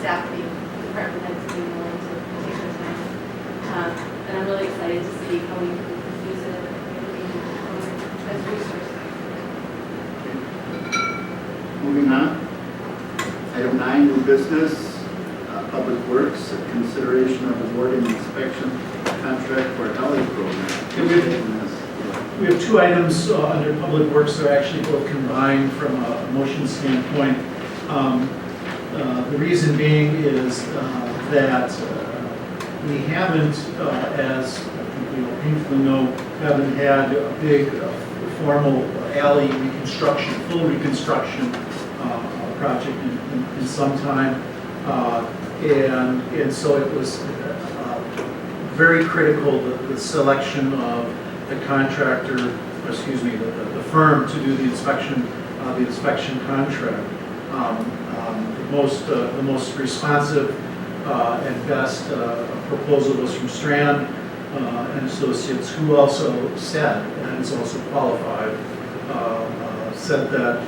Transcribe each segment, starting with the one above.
staff being, department heads being willing to take their time. And I'm really excited to see how we can use it as a resource. Moving on. Item 9, new business, Public Works, consideration of awarding inspection contract for alley program. We have two items under Public Works. They're actually both combined from a motion standpoint. The reason being is that we haven't, as I think you painfully know, haven't had a big formal alley reconstruction, full reconstruction project in some time. And so it was very critical, the selection of the contractor, or excuse me, the firm to do the inspection contract. The most responsive and best proposal was from Strand and Associates, who also said, and is also qualified, said that,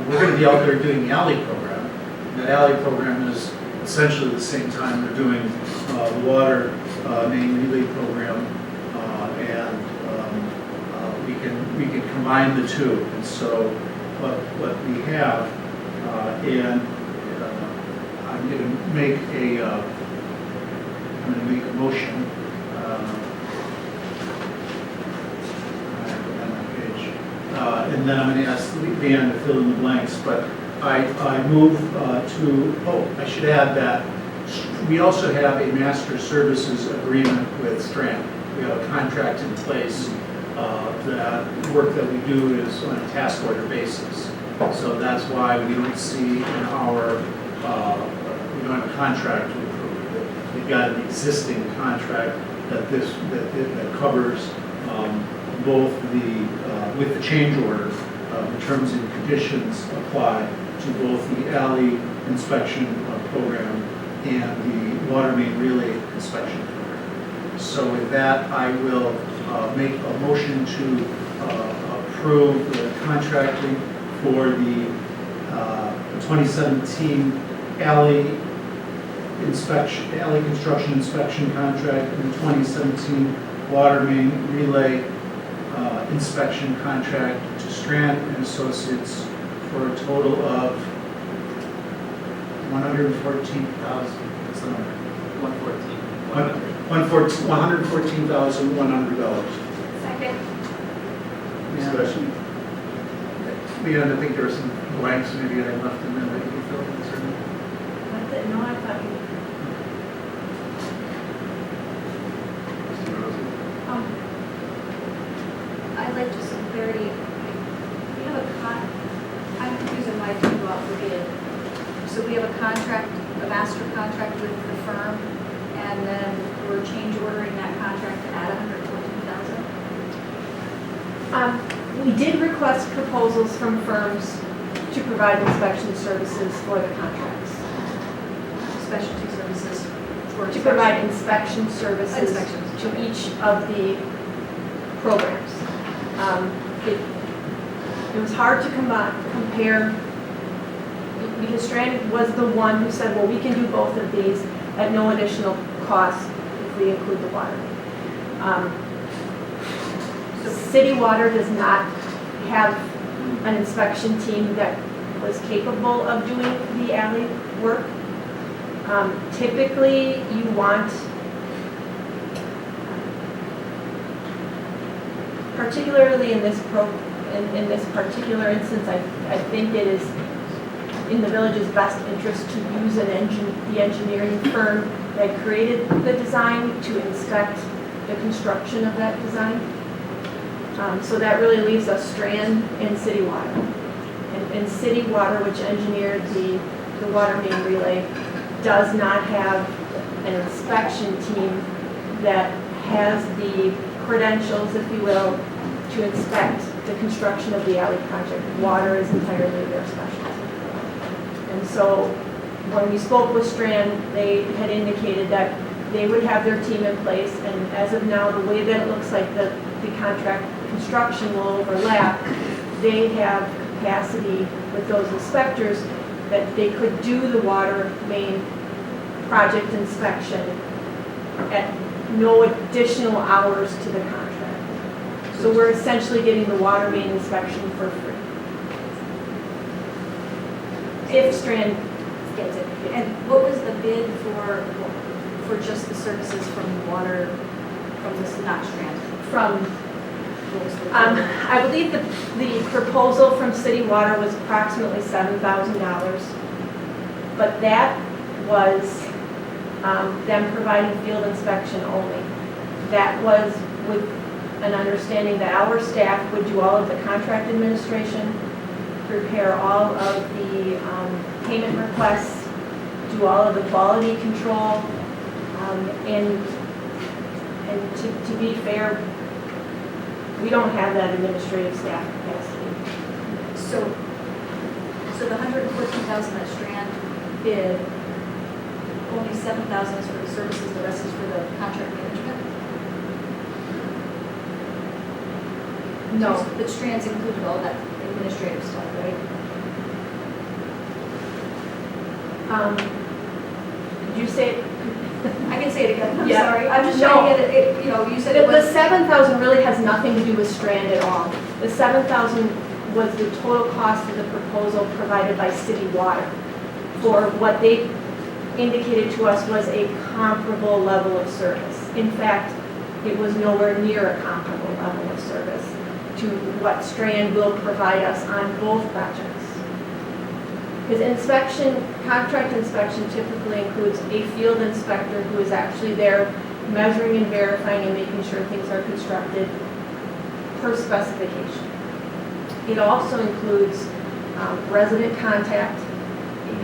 we're going to be out there doing the alley program. And that alley program is essentially the same time they're doing the water main relay program, and we can combine the two. And so what we have, and I'm going to make a motion. And then I'm going to ask Leanne to fill in the blanks. But I move I should add that we also have a master services agreement with Strand. We have a contract in place. That work that we do is on a task order basis. So that's why we don't see in our, we don't have a contract to approve. We've got an existing contract that covers both with the change order, the terms and conditions apply to both the alley inspection program and the water main relay inspection program. So with that, I will make a motion to approve the contracting for the 2017 alley construction inspection contract and the 2017 water main relay inspection contract to Strand and Associates for a total of $114,000. What's the number? $114,100. Second. Discussion. Leanne, I think there were some blanks maybe I left in there that you can fill in. That's it. No, I thought you. I'd like just some clarity. We have I'm confusing why to go out for bid. So we have a contract, a master contract with the firm, and then we're change ordering that contract to add $114,000. We did request proposals from firms to provide inspection services for the contracts. Specialty services for To provide inspection services Inspections. to each of the programs. It was hard to compare, because Strand was the one who said, well, we can do both of these at no additional cost if we include the water. City Water does not have an inspection team that was capable of doing the alley work. Typically, you want, particularly in this in this particular instance, I think it is in the village's best interest to use the engineering firm that created the design to inspect the construction of that design. So that really leaves us Strand and City Water. And City Water, which engineered the water main relay, does not have an inspection team that has the credentials, if you will, to inspect the construction of the alley project. Water is entirely their specialty. And so when we spoke with Strand, they had indicated that they would have their team in place, and as of now, the way that it looks like the contract construction will overlap, they have capacity with those inspectors that they could do the water main project inspection at no additional hours to the contract. So we're essentially getting the water main inspection for free. If Strand gets it. And what was the bid for just the services from water, from this, not Strand? From, What was the I believe the proposal from City Water was approximately $7,000. But that was them providing field inspection only. That was with an understanding that our staff would do all of the contract administration, prepare all of the payment requests, do all of the quality control, and to be fair, we don't have that administrative staff capacity. So the 114,000 that Strand bid, only 7,000 is for the services, the rest is for the contract management? No, But Strand's included all that administrative stuff, right? did you say, I can say it again, I'm Yeah. sorry. I'm just No. trying to get it, you know, you said it the was. 7,000 really has nothing to do with Strand at all. The 7,000 was the total cost of the proposal provided by City Water for what they indicated to us was a comparable level of service. In fact, it was nowhere near a comparable level of service to what Strand will provide us on both projects. Because contract inspection typically includes a field inspector who is actually there measuring and verifying and making sure things are constructed per specification. It also includes resident contact.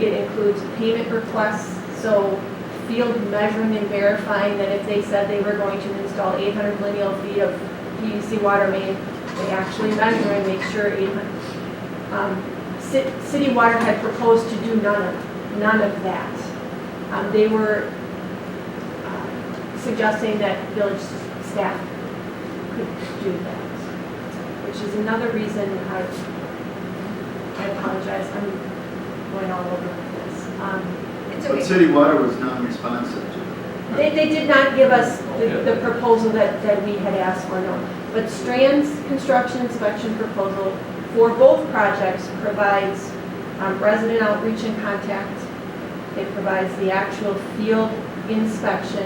It includes payment requests, so field measuring and verifying that if they said they were going to install 800 lineal feet of PVC water main, they actually measure and make sure 800. City Water had proposed to do none of that. They were suggesting that village staff could do that, which is another reason I apologize, I'm going all over this. It's But okay. City Water was non-responsive to it. They did not give us the proposal that we had asked for, no. But Strand's construction inspection proposal for both projects provides resident outreach and contact. It provides the actual field inspection,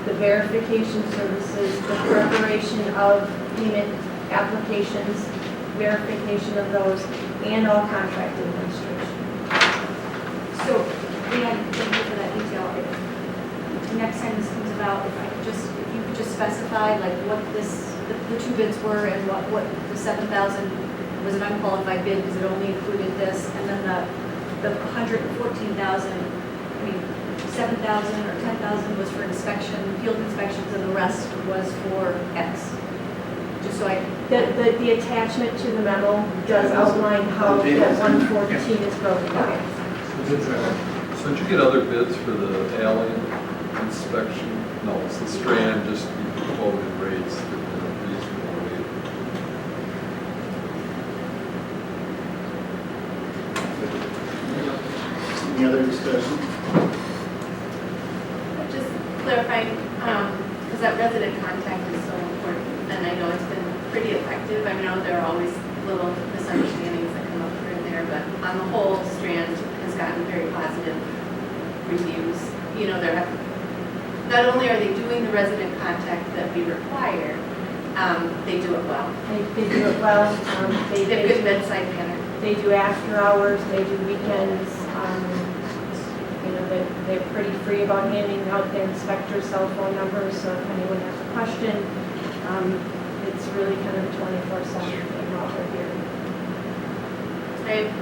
the verification services, the preparation of payment applications, verification of those, and all contract administration. So, Dan, thank you for that detail. Next time this comes about, if you could just specify like what the two bids were and what the 7,000 was an unqualified bid because it only included this, and then the 114,000, I mean, 7,000 or 10,000 was for inspection, field inspections, and the rest was for X. Just so I, The attachment to the memo does outline how that 114 is broken down. uh, So did you get other bids for the alley inspection? No, it's the Strand, just the quoted rates that are reasonable rate. Any other discussion? Just clarifying, because that resident contact is so important, and I know it's been pretty effective. I know there are always little misunderstandings that come up here and there, but on the whole, Strand has gotten very positive reviews. You know, not only are they doing the resident contact that we require, they do it well. They do it well. They have good bedside manner. They do after hours, they do weekends. You know, they're pretty free about handing out their inspector's cell phone numbers, so if anyone has a question, it's really kind of a 24/7 thing while they're here.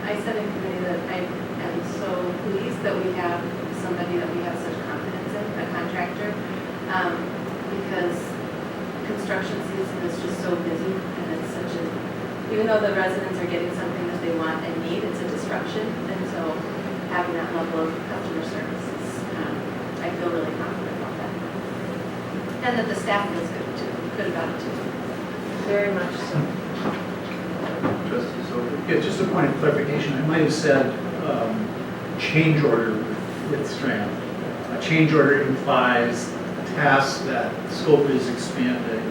I said in committee that I am so pleased that we have somebody that we have such confidence in, a contractor, because construction season is just so busy, and it's such a, even though the residents are getting something that they want and need, it's a disruption, and so having that level of customer service is, I feel really confident about that. And that the staff feels good about it too. Very much so. Trustee Soto? Yeah, just a point of clarification, I might have said change order with Strand. I A change order implies a task that scope is expanding,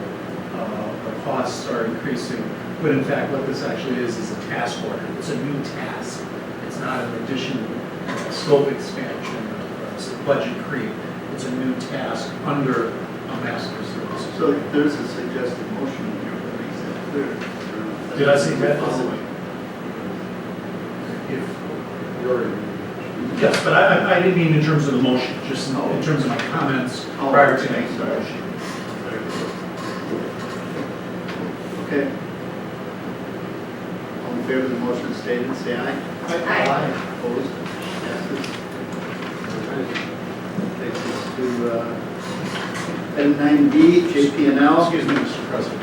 or costs are increasing, but in fact, what this actually is a task order. It's a new task. It's not an addition, scope expansion, it's a budget creep. It's a new task under a master services. So there's a suggested motion here that makes that clear. Did I see that? Following. If, You already. yes, but I didn't mean in terms of the motion, just in terms of my comments Oh, prior to okay, making the sorry. motion. Okay. All in favor of the motion stated, say aye. Aye. Opposed? Passes. Takes us to item 9B, JP&L. Excuse me, Mr. President.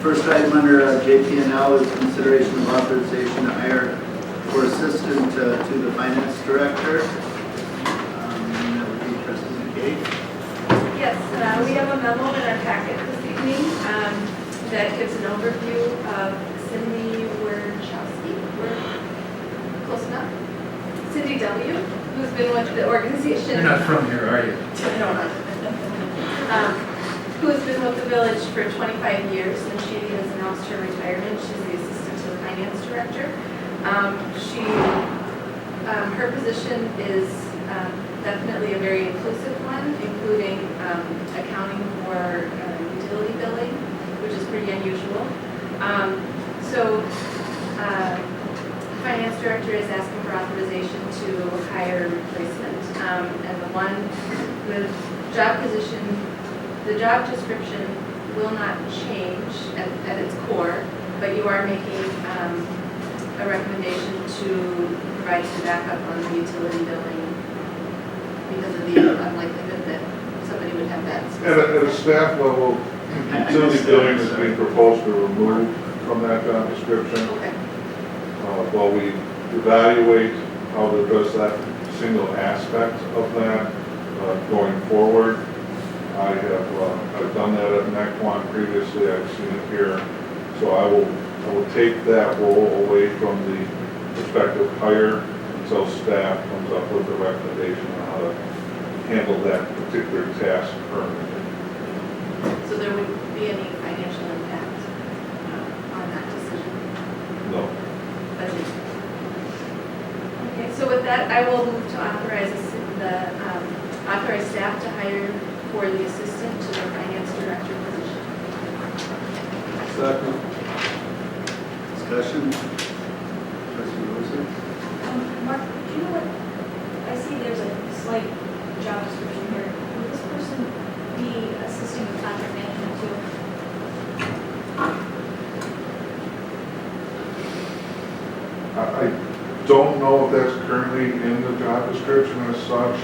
First item under JP&L is consideration of authorization to hire for assistant to the finance director. That would be trustee McKay. Yes, we have a memo in our packet this evening that gives an overview of Cindy Werchowski. We're close enough. Cindy W., who's been with the organization. You're not from here, are you? No, not. Who has been with the village for 25 years, and she has announced her retirement. She's the assistant to the finance director. Her position is definitely a very inclusive one, including accounting for utility billing, which is pretty unusual. The finance director is asking for authorization to hire a replacement. And the job position, the job description will not change at its core, but you are making a recommendation to provide some backup on the utility billing because of the unlikelihood that somebody would have that. At a staff level, utility billing is being proposed to remove from that job description. Okay. While we evaluate how to address that single aspect of that going forward, I've done that at Mequon previously, I've seen it here. So I will take that role away from the prospective hire until staff comes up with a recommendation on how to handle that particular task permanently. So there wouldn't be any financial impact on that decision? No. Budget. Okay, so with that, I will move to authorize authorize staff to hire for the assistant to the finance director position. Second. Discussion? Trustee Rosa? Mark, do you know what, I see there's a slight job description here. Will this person be assisting with contract management too? I don't know if that's currently in the job description as such.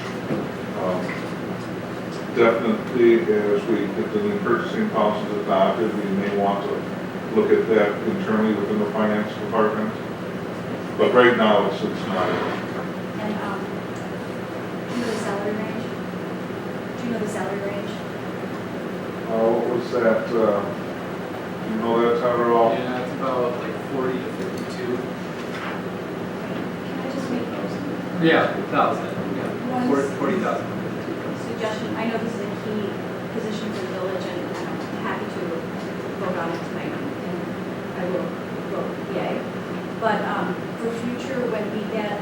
Definitely, as we get the new purchasing policies adopted, we may want to look at that internally within the finance department. But right now, it's not. And, do you know the salary range? Do you know the salary range? What was that, do you know that, Tyler, at all? Yeah, it's about like 40 to 52. Can I just make those? Yeah, 1,000. Yeah, One 40,000. suggestion? I know this is a key position for the village, and I'm happy to vote on it tonight, and I will vote yay. But for future, when we get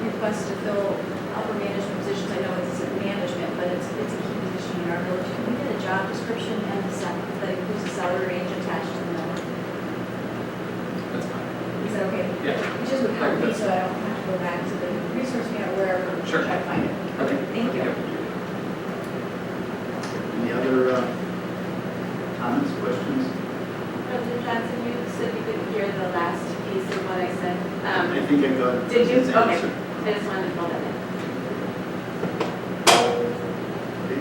requests to fill upper management positions, I know it's management, but it's a key position in our village. Can we get a job description and that includes the salary range attached to the memo? That's fine. Is that okay? Yeah. It just would help me so I don't have to go back to the resource man or wherever to Sure. try to find it. Okay, thank you. Any other comments, questions? President Johnson, you said you couldn't hear the last piece of what I said. I think I got Did you? his Okay. answer. I just wanted to know that. Okay.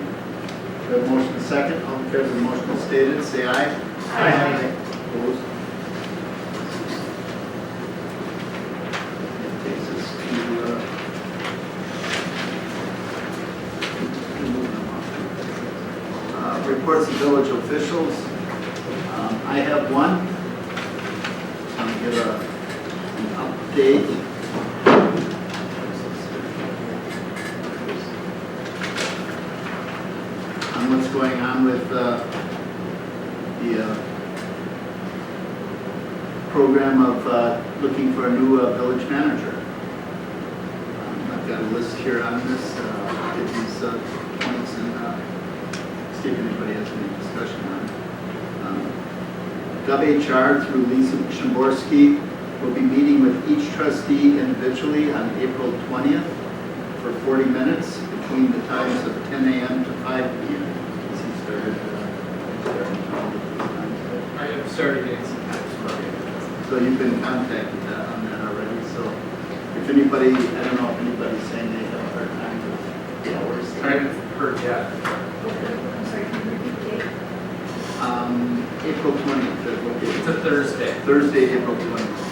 We have a motion second. All in favor of the motion as stated, say aye. Aye. Opposed? It takes us to, Reports of village officials. I have one. I'll give an update. On what's going on with the program of looking for a new village manager. I've got a list here on this, get these points and see if anybody has any discussion on it. GovHR through Lisa Shimborski will be meeting with each trustee individually on April 20th for 40 minutes between the times of 10 a.m. to 5 p.m. I have started getting some times for it. So you've been contacted on that already, so if anybody, I don't know if anybody's saying they have a hard time with the hours. I haven't heard yet. I'm sorry, can you repeat the date? April 20th, It's a Thursday. Thursday, April 20th.